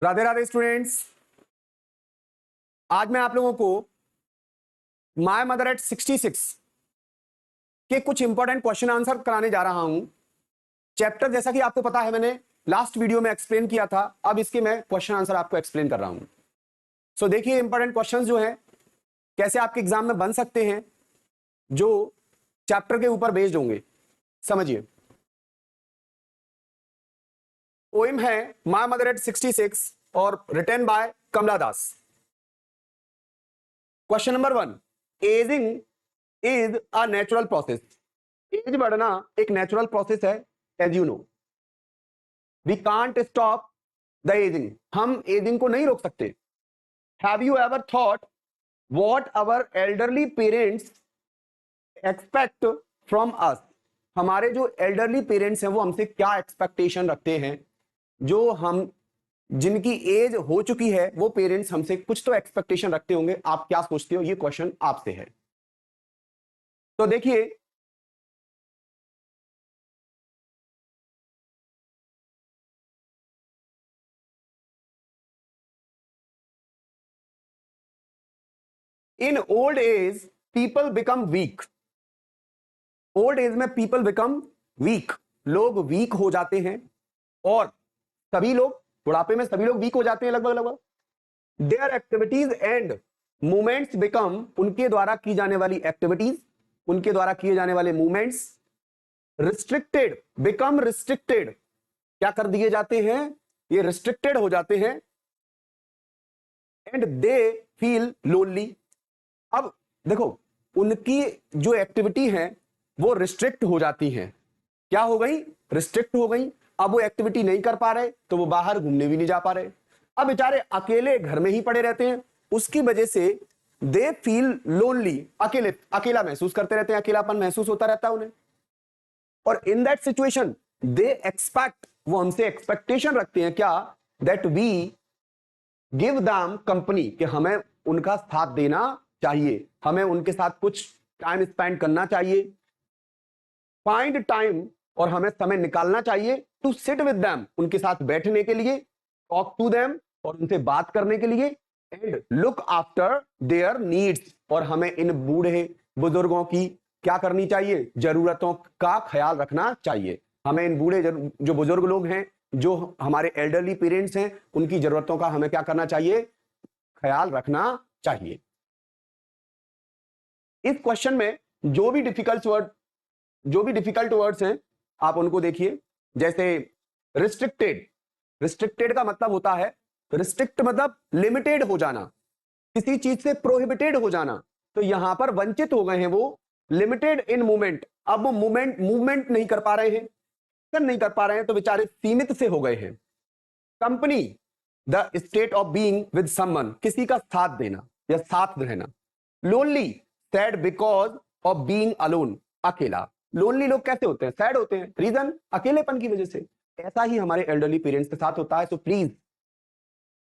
Radhe Radhe students. आज मैं आप लोगों को माय मदर एट 66 के कुछ इंपॉर्टेंट क्वेश्चन आंसर कराने जा रहा हूं। चैप्टर जैसा कि आपको पता है, मैंने लास्ट वीडियो में एक्सप्लेन किया था। अब इसके मैं क्वेश्चन आंसर आपको एक्सप्लेन कर रहा हूं। सो देखिए, इंपॉर्टेंट क्वेश्चंस जो हैं कैसे आपके एग्जाम में बन सकते हैं, जो चैप्टर के ऊपर बेस्ड होंगे। समझिए, पोएम है माय मदर एट 66 और written by Kamala Das. Question number 1, ageing is a natural process. Age बढ़ना एक नेचुरल प्रोसेस है, as you know. We can't stop the ageing, हम एजिंग को नहीं रोक सकते। Have you ever thought what our elderly parents expect from us? हमारे जो एल्डरली पेरेंट्स हैं वो हमसे क्या एक्सपेक्टेशन रखते हैं? जो हम जिनकी एज हो चुकी है वो पेरेंट्स हमसे कुछ तो एक्सपेक्टेशन रखते होंगे। आप क्या सोचते हो? ये क्वेश्चन आपसे है। तो देखिए, in old age people become weak. Old age में पीपल बिकम वीक, लोग वीक हो जाते हैं। और सभी लोग बुढ़ापे में सभी लोग वीक हो जाते हैं लगभग लगभग। Their activities and movements become, उनके द्वारा की जाने वाली एक्टिविटीज, उनके द्वारा किए जाने वाले मूवमेंट्स रिस्ट्रिक्टेड, बिकम रिस्ट्रिक्टेड, क्या कर दिए जाते हैं? ये रिस्ट्रिक्टेड हो जाते हैं। And they feel lonely. अब देखो, उनकी जो एक्टिविटी है वो रिस्ट्रिक्ट हो जाती हैं। क्या हो गई? रिस्ट्रिक्ट हो गई। अब वो एक्टिविटी नहीं कर पा रहे तो वो बाहर घूमने भी नहीं जा पा रहे। अब बेचारे अकेले घर में ही पड़े रहते हैं, उसकी वजह से दे फील लोनली, अकेले अकेला महसूस करते रहते हैं, अकेलापन महसूस होता रहता है उन्हें। और in that situation they expect, वो हमसे एक्सपेक्टेशन रखते हैं क्या? That we give them company, कि हमें उनका साथ देना चाहिए, हमें उनके साथ कुछ टाइम स्पेंड करना चाहिए। फाइंड टाइम, और हमें समय निकालना चाहिए। टू सिट विद देम, उनके साथ बैठने के लिए। टॉक टू देम, और उनसे बात करने के लिए। And look after their needs, और हमें इन बूढ़े बुजुर्गों की क्या करनी चाहिए? जरूरतों का ख्याल रखना चाहिए। हमें इन बूढ़े जो बुजुर्ग लोग हैं, जो हमारे एल्डरली पेरेंट्स हैं, उनकी जरूरतों का हमें क्या करना चाहिए? ख्याल रखना चाहिए। इस क्वेश्चन में जो भी डिफिकल्ट वर्ड्स हैं आप उनको देखिए। जैसे रिस्ट्रिक्टेड, रिस्ट्रिक्टेड का मतलब होता है, रिस्ट्रिक्ट मतलब लिमिटेड हो जाना, किसी चीज से प्रोहिबिटेड हो जाना। तो यहां पर वंचित हो गए हैं वो, लिमिटेड इन मूवमेंट। अब वो मूवमेंट नहीं कर पा रहे हैं, नहीं कर पा रहे हैं, तो बेचारे सीमित से हो गए हैं। Company, the state of being with someone, किसी का साथ देना या साथ रहना। Lonely, sad because of being alone, अकेला। लोनली लोग कैसे होते हैं? सैड होते हैं, रीजन अकेलेपन की वजह से। ऐसा ही हमारे एल्डरली पेरेंट्स के साथ होता है। तो प्लीज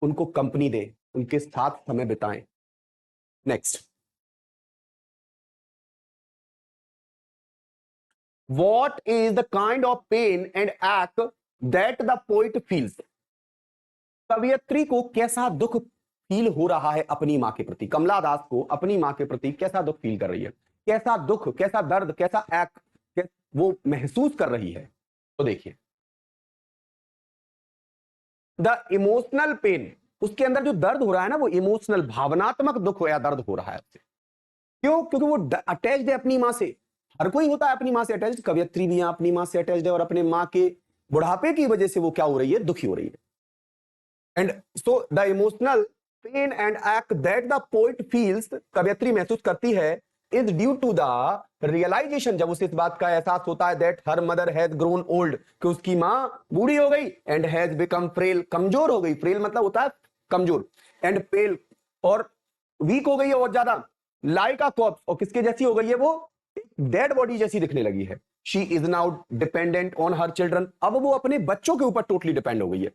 उनको कंपनी दे, उनके साथ समय बिताएं। Next, what is the kind of pain and ache that the poet feels? कवियत्री को कैसा दुख फील हो रहा है अपनी मां के प्रति? कमला दास को अपनी मां के प्रति कैसा दुख फील कर रही है? कैसा दुख, कैसा दर्द, कैसा एक वो महसूस कर रही है? तो देखिए, द इमोशनल पेन, उसके अंदर जो दर्द हो रहा है ना, वो इमोशनल, भावनात्मक दुख या दर्द हो रहा है उससे। क्यों? क्योंकि वो अटैच्ड है अपनी मां से। हर कोई होता है अपनी मां से अटैच्ड, कवियत्री भी अपनी मां से अटैच्ड है, और अपने मां के बुढ़ापे की वजह से वो क्या हो रही है? दुखी हो रही है। And so the emotional pain and act that the poet feels, कवियत्री महसूस करती है, is due to the realisation, जब उसे इस बात का एहसास होता है, that her mother has grown old, कि उसकी मां बूढ़ी हो गई। एंड हैज बिकम फ्रेल, कमजोर हो गई। फ्रेल मतलब होता है कमजोर। एंड पेल, और वीक हो गई है और ज्यादा। लाइक अ कॉर्प्स, और किसके जैसी हो गई है? वो डेड बॉडी जैसी दिखने लगी है। She is now dependent on her children, अब वो अपने बच्चों के ऊपर टोटली डिपेंड हो गई है।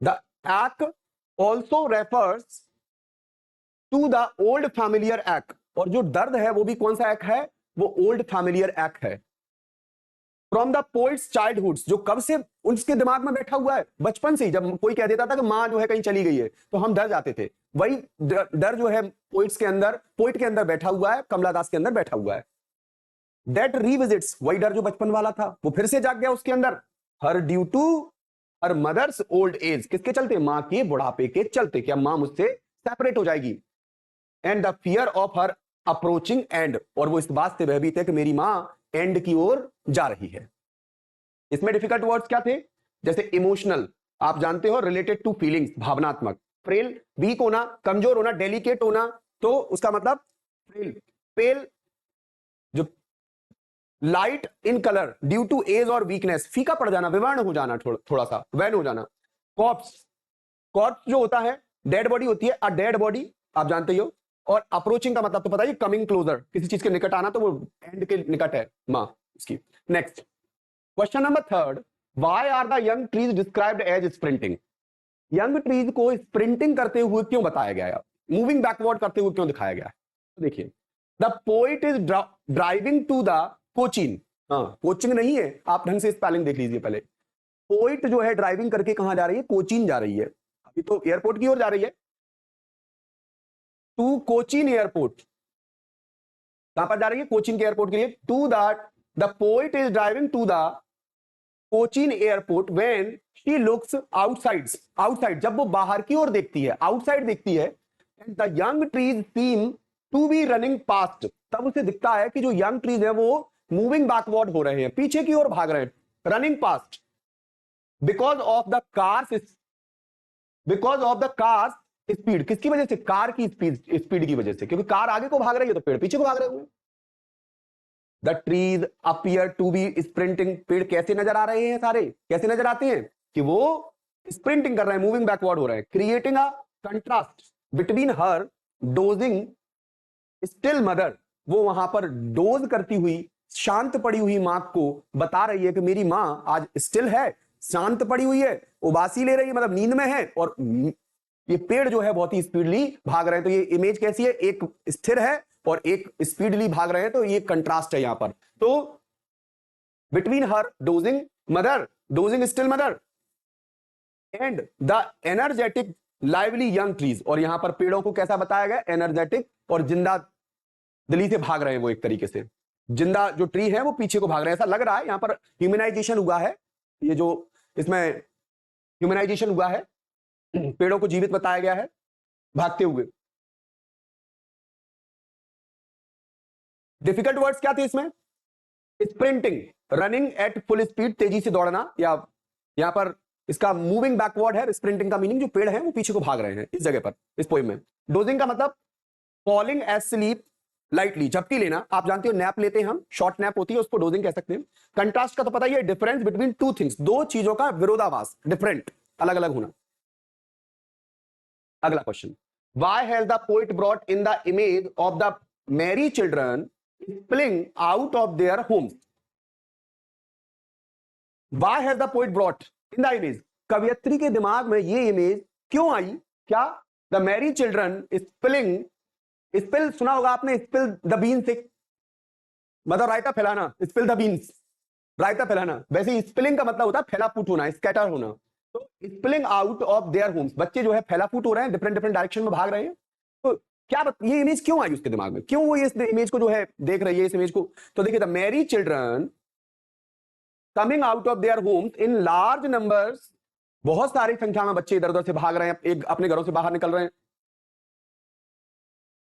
The ache also refers to the old familiar ache, और जो दर्द है वो भी कौन सा ache है? वो ओल्ड फैमिलियर ache है। फ्रॉम द पोइट्स चाइल्डहुड, जो कब से उसके दिमाग में बैठा हुआ है, बचपन से ही। जब कोई कह देता था कि माँ जो है कहीं चली गई है तो हम डर जाते थे, वही डर जो है पोइट के अंदर बैठा हुआ है, कमला दास के अंदर बैठा हुआ है। दैट रिविजिट्स, वही डर जो बचपन वाला था वो फिर से जाग गया उसके अंदर। Her due to her mother's old age, किसके चलते? माँ के बुढ़ापे के चलते, क्या माँ मुझसे सेपरेट हो जाएगी। And the fear of her approaching and, और वो इस बात से भयभीत है कि मेरी माँ एंड की ओर जा रही है। इसमें डिफिकल्ट वर्ड्स क्या थे? जैसे इमोशनल, आप जानते हो, रिलेटेड टू फीलिंग्स, भावनात्मक। फ्रेल, वीक होना, कमजोर होना, डेलिकेट होना, तो उसका मतलब फ्रेल। पेल, जो light in colour due to age और वीकनेस, फीका पड़ जाना, विवर्ण हो जाना, थोड़ा सा वैन हो जाना। कॉर्प्स, कॉर्प्स जो होता है डेड बॉडी होती है, अ डेड बॉडी, आप जानते ही हो। और अप्रोचिंग का मतलब तो पता ही, कमिंग क्लोजर, किसी चीज के निकट आना, तो वो एंड के निकट है मां उसकी। Next question number third, why are the young trees described as sprinting? Young trees को स्प्रिंटिंग करते हुए क्यों बताया गया है, मूविंग बैकवर्ड करते हुए क्यों दिखाया गया है? तो देखिए, the poet is driving to the Cochin, हाँ कोचिंग नहीं है, आप ढंग से स्पेलिंग देख लीजिए पहले। पोइट जो है ड्राइविंग करके कहां जा रही है? कोचीन जा रही है, अभी तो एयरपोर्ट की ओर जा रही है। टू कोचीन एयरपोर्ट, कहां पर जा रही है? कोचीन के एयरपोर्ट के लिए। To the poet is driving to the Cochin airport when she looks outside, outside जब वो बाहर की ओर देखती है, आउटसाइड देखती है। And the young trees seem to be running past, तब उसे दिखता है कि जो यंग ट्रीज है वो मूविंग बैकवर्ड हो रहे हैं, पीछे की ओर भाग रहे हैं, running past. Because of the cars, because of the cars speed, किसकी वजह से? कार की स्पीड की वजह से, क्योंकि कार आगे को भाग रही है तो पेड़ पीछे को भाग रहे होंगे। The trees appear to be sprinting, पेड़ कैसे नजर आ रहे हैं सारे, कैसे नजर आते हैं? कि वो स्प्रिंटिंग कर रहे हैं, मूविंग बैकवर्ड हो रहे हैं। Creating a contrast between her dosing still mother, वो वहां पर डोज करती हुई शांत पड़ी हुई मां को बता रही है कि मेरी मां आज स्टिल है, शांत पड़ी हुई है, उबासी ले रही है, मतलब नींद में है, और ये पेड़ जो है बहुत ही स्पीडली भाग रहे हैं। तो ये इमेज कैसी है? एक स्थिर है और एक स्पीडली भाग रहे हैं, तो ये कंट्रास्ट है यहां पर। तो between her dosing mother, dosing still mother, and the energetic lively young trees, और यहां पर पेड़ों को कैसा बताया गया? एनर्जेटिक और जिंदा दिली से भाग रहे हैं वो, एक तरीके से जिंदा जो ट्री है वो पीछे को भाग रहे हैं, ऐसा लग रहा है। यहां पर ह्यूमनाइजेशन हुआ है, ये जो इसमें ह्यूमनाइजेशन हुआ है, पेड़ों को जीवित बताया गया है भागते हुए। डिफिकल्ट वर्ड्स क्या थे इसमें? Sprinting, running at full speed, तेजी से दौड़ना, या यहां पर इसका मूविंग बैकवर्ड है। स्प्रिंटिंग का मीनिंग जो पेड़ है वो पीछे को भाग रहे हैं इस जगह पर, इस पोएम में। डोजिंग का मतलब फॉलिंग एज स्लीप लाइटली, झपकी लेना, आप जानते हो नैप लेते हैं हम, शॉर्ट नैप होती है, उसको डोजिंग कह सकते हैं। कंट्रास्ट का तो पता ही है, डिफरेंस बिटवीन टू थिंग्स, दो चीजों का विरोधाभास, डिफरेंट, अलग अलग होना। अगला question, why has the poet brought in the image of the merry children spilling out of their homes? Why has the poet brought in the image, कवियत्री के दिमाग में ये इमेज क्यों आई? क्या? The merry children spilling, spill सुना होगा आपने, स्पिल द बीन से, मतलब रायता फैलाना, स्पिल द बीन्स, रायता फैलाना। वैसे स्पिलिंग का मतलब होता है फैला फूट होना, स्कैटर होना। तो spilling out of their Holmes, बच्चे जो है फैला फूट हो रहे हैं, डिफरेंट डिफरेंट डायरेक्शन में भाग रहे हैं। तो क्या ये इमेज क्यों आई उसके दिमाग में, क्यों वो इस इमेज को जो है देख रही है, इस इमेज को? तो देखिए, the merry children coming out of their homes in large numbers, बहुत सारी संख्या में बच्चे इधर उधर से भाग रहे हैं, एक अपने घरों से बाहर निकल रहे हैं।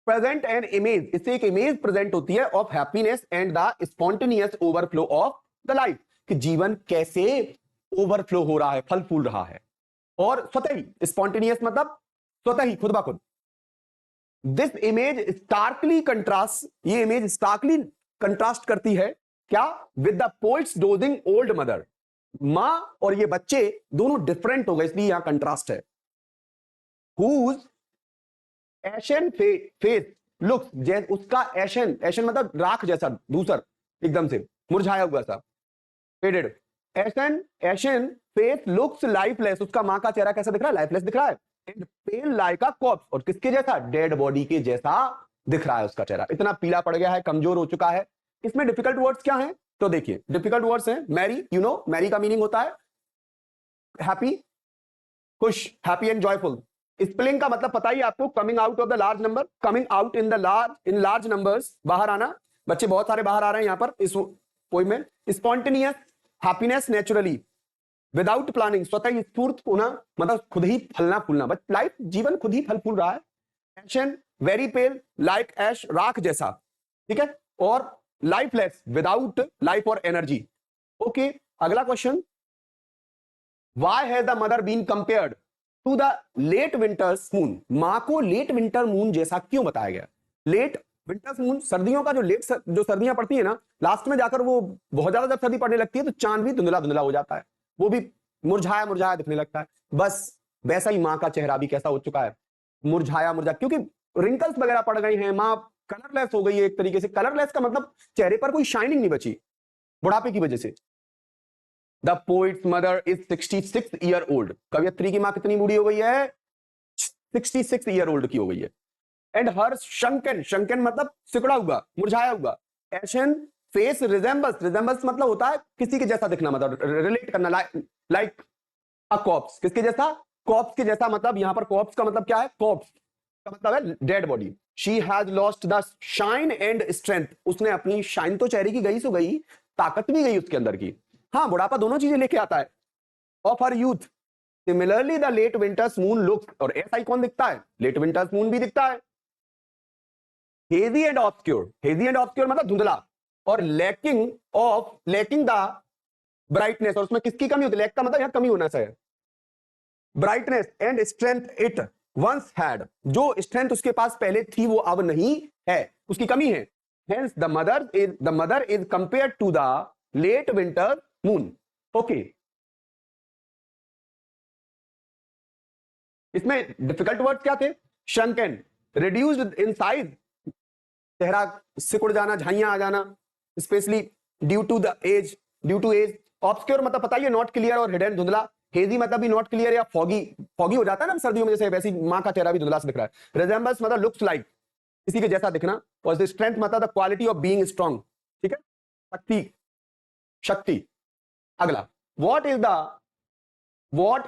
प्रेजेंट एन इमेज, इससे एक इमेज प्रेजेंट होती है of happiness and the spontaneous overflow of the life, कि जीवन कैसे ओवरफ्लो हो रहा है, फल फूल रहा है, और स्वतः ही, स्पॉन्टेनियस मतलब स्वतः ही, खुद ब खुद। दिस इमेज स्टार्कली कंट्रास्ट, ये इमेज स्टार्कली कंट्रास्ट करती है क्या? With the poets dosing old mother, मां और ये बच्चे दोनों डिफरेंट हो गए, इसलिए यहां कंट्रास्ट है। हुज एशन फेस लुक्स, जैसे उसका एशन, एशन मतलब राख जैसा, दूसर, एकदम से मुरझाया हुआ सा, फेडेड। एशन, एशन फेस लुक्स लाइफलेस, उसका मां का चेहरा कैसा दिख रहा है? लाइफलेस दिख रहा है। And pale like a corps, और किसके जैसा? डेड बॉडी के जैसा दिख रहा है उसका चेहरा, इतना पीला पड़ गया है, कमजोर हो चुका है। इसमें डिफिकल्ट वर्ड्स क्या हैं? तो देखिए डिफिकल्ट वर्ड्स हैं। मैरी, यू नो मैरी का मीनिंग होता है हैप्पी, खुश, हैप्पी एंड जॉयफुल। स्पेलिंग का मतलब पता ही आपको, coming out of the large number, coming out in the large numbers, बाहर आना। बच्चे बहुत सारे बाहर आ रहे हैं यहां पर इस पोएम में। Spontaneous, happiness naturally, without planning, स्वतः स्फूर्त होना, मतलब खुद ही फलना फूलना, बट लाइफ जीवन खुद ही फल फूल रहा है। एशन, वेरी पेल, लाइक ऐश, राख जैसा, ठीक है। और लाइफलेस, विदाउट लाइफ और एनर्जी। ओके, अगला question, why has the mother been compared to the late winter's moon? मां को लेट विंटर मून जैसा क्यों बताया गया? लेट विंटर्स मून, सर्दियों का जो सर्दियां पड़ती है ना, लास्ट में जाकर वो बहुत ज्यादा जब सर्दी पड़ने लगती है तो चांद भी धुंधला धुंधला हो जाता है, वो भी मुरझाया मुरझाया दिखने लगता है। बस वैसा ही मां का चेहरा भी कैसा हो चुका है, मुरझाया मुरझाया, क्योंकि रिंकल्स वगैरह पड़ गई हैं, मां कलरलेस हो गई है एक तरीके से। कलरलेस का मतलब चेहरे पर कोई शाइनिंग नहीं बची बुढ़ापे की वजह से। The poets mother is 66 year old. कवियत्री की मां कितनी बूढ़ी हो गई है? 66 ईयर ओल्ड की हो गई है। एंड हर शंकन, शंकन मतलब सिकुड़ा हुआ, मुरझाया हुआ। एशन फेस रिजेंबल्स, रिजेंबल्स मतलब होता है किसी के जैसा दिखना, मतलब रिलेट करना, लाइक अ कॉप्स। किसके जैसा? कॉप्स के जैसा। मतलब यहां पर कॉप्स का मतलब क्या है? कॉप्स का मतलब है dead body. She has lost the shine and strength. उसने अपनी शाइन तो चेहरे की गई सो गई, ताकत भी गई उसके अंदर की। हाँ, बुढ़ापा दोनों चीजें लेके आता है। Of her youth similarly the late winter's moon look, और ऐसा ही कौन दिखता है? लेट विंटर्स मून भी दिखता है। Hazy and obscure, hazy and obscure मतलब धुंधला, और लैकिंग द ब्राइटनेस, और उसमें किसकी कमी होती है? लैक का मतलब यहां कमी होना चाहिए। Brightness and strength it once had, जो स्ट्रेंथ उसके पास पहले थी वो अब नहीं है, उसकी कमी है। Hence the mother is compared to the late winter moon. Okay, इसमें डिफिकल्ट वर्ड क्या थे? शंकन, रिड्यूस्ड इन साइज, चेहरा सिकुड़ जाना, झाइयां आ जाना, specially due to age. Obscure मतलब पता ही है, नॉट क्लियर और हिडन, धुंधला। हेजी मतलब भी नॉट क्लियर या फॉगी, फॉगी हो जाता है ना सर्दियों में, जैसे वैसी मां का चेहरा भी धुंधला से दिख रहा है। रिजेंबल्स मतलब लुक्स लाइक, किसी के जैसा दिखना। और स्ट्रेंथ मतलब the quality of being strong, ठीक है, शक्ति, शक्ति। अगला, what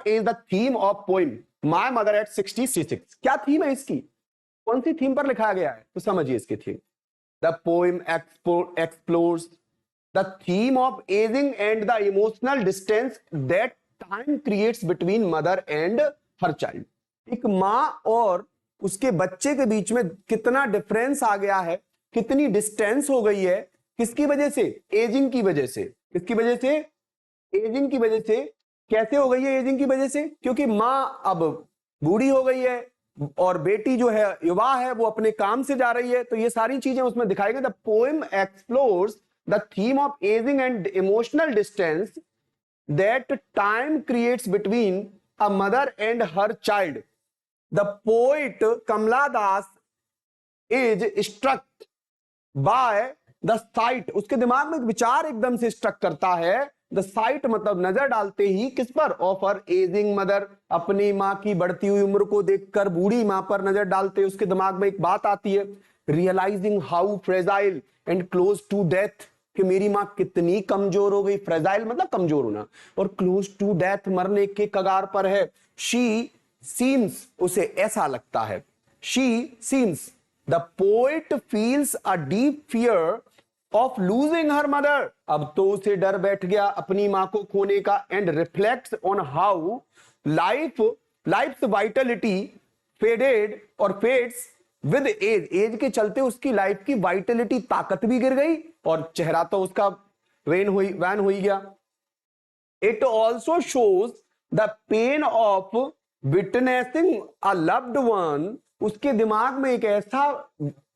is the theme of poem my mother at 66? क्या थीम है इसकी? कौन सी थीम पर लिखा गया है? तो समझिए इसकी theme. The poem explores the theme of ageing and the emotional distance that time creates between mother and her child. एक मां और उसके बच्चे के बीच में कितना डिफरेंस आ गया है, कितनी डिस्टेंस हो गई है, किसकी वजह से? एजिंग की वजह से। किसकी वजह से? एजिंग की वजह से। कैसे हो गई है एजिंग की वजह से? क्योंकि मां अब बूढ़ी हो गई है और बेटी जो है युवा है, वो अपने काम से जा रही है, तो ये सारी चीजें उसमें दिखाई गई। The poem explores the theme of ageing and emotional distance that time creates between a mother and her child. The poet Kamala Das is struck by the sight, उसके दिमाग में एक विचार एकदम से स्ट्रक करता है। द साइट मतलब नजर डालते ही, किस पर? ऑफ हर एजिंग मदर, अपनी मां की बढ़ती हुई उम्र को देखकर बूढ़ी मां पर नजर डालते उसके दिमाग में एक बात आती है, realising how fragile and close to death, कि मेरी मां कितनी कमजोर हो गई। फ्रेजाइल मतलब कमजोर होना, और क्लोज टू डेथ, मरने के कगार पर है। शी सीम्स, उसे ऐसा लगता है। She seems, the poet feels a deep fear of losing her mother, अब तो उसे डर बैठ गया अपनी मां को खोने का। And reflects on how life Vitality faded और फेड्स विद एज, एज के चलते उसकी लाइफ की वाइटलिटी, ताकत भी गिर गई और चेहरा तो उसका वैन हो ही गया। It also shows the pain of witnessing a loved one, उसके दिमाग में एक ऐसा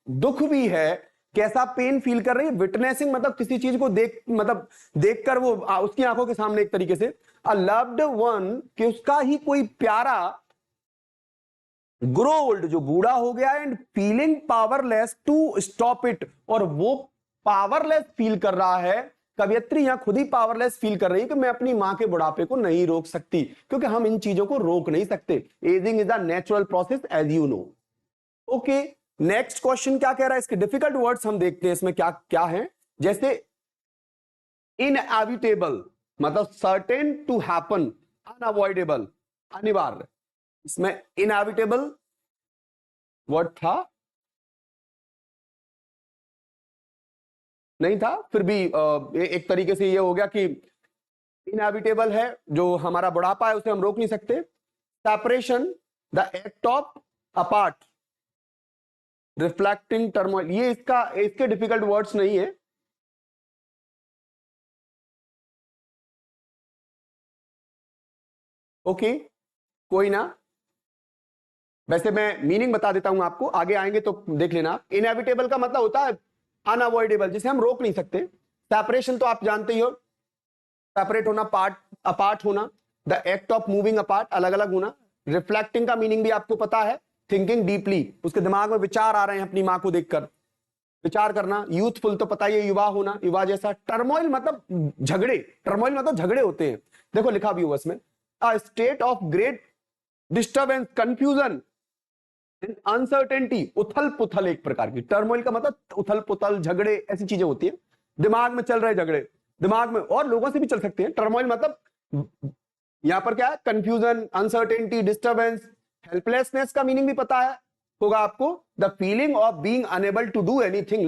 दुख भी है, कैसा पेन फील कर रही है? विटनेसिंग मतलब किसी चीज को मतलब देखकर वो उसकी आंखों के सामने, एक तरीके से अ लव्ड वन, कि उसका ही कोई प्यारा ग्रो ओल्ड, जो बूढ़ा हो गया, and feeling powerless to stop it, और वो पावरलेस फील कर रहा है। कवियत्री यहां खुद ही पावरलेस फील कर रही है कि मैं अपनी मां के बुढ़ापे को नहीं रोक सकती, क्योंकि हम इन चीजों को रोक नहीं सकते। Ageing is a natural process as you know. Okay, next question क्या कह रहा है? इसके डिफिकल्ट वर्ड्स हम देखते हैं इसमें क्या क्या है। जैसे इनएविटेबल मतलब सर्टेन टू हैपन, अनअवॉइडेबल, अनिवार्य। इसमें इनएविटेबल वर्ड था नहीं था, फिर भी एक तरीके से ये हो गया कि इनएविटेबल है, जो हमारा बुढ़ापा है उसे हम रोक नहीं सकते। Separation, the act of apart, reflecting turmoil, ये इसके डिफिकल्ट वर्ड्स नहीं है। ओके कोई ना, वैसे मैं मीनिंग बता देता हूं आपको, आगे आएंगे तो देख लेना। इनएविटेबल का मतलब होता है अनअवॉइडेबल, जिसे हम रोक नहीं सकते। सेपरेशन तो आप जानते ही हो, सेपरेट होना, पार्ट अपार्ट होना, the act of moving apart, अलग अलग होना। रिफ्लेक्टिंग का मीनिंग भी आपको पता है, थिंकिंग डीपली, उसके दिमाग में विचार आ रहे हैं अपनी मां को देखकर, विचार करना। यूथफुल तो पता ही है, युवा होना, युवा जैसा। टर्मोइल मतलब झगड़े, टर्मोइल मतलब झगड़े होते हैं। देखो लिखा भी हुआ इसमें, a state of great disturbance, confusion, uncertainty, उथल पुथल एक प्रकार की। टर्मोइल का मतलब उथल पुथल, झगड़े, ऐसी चीजें होती है। दिमाग में चल रहे झगड़े, दिमाग में, और लोगों से भी चल सकते हैं। टर्मोइल मतलब यहां पर क्या है, कंफ्यूजन, अनसर्टेनिटी, डिस्टर्बेंस। हेल्पलेसनेस का मीनिंग भी पता है होगा आपको, the feeling of being unable to do anything.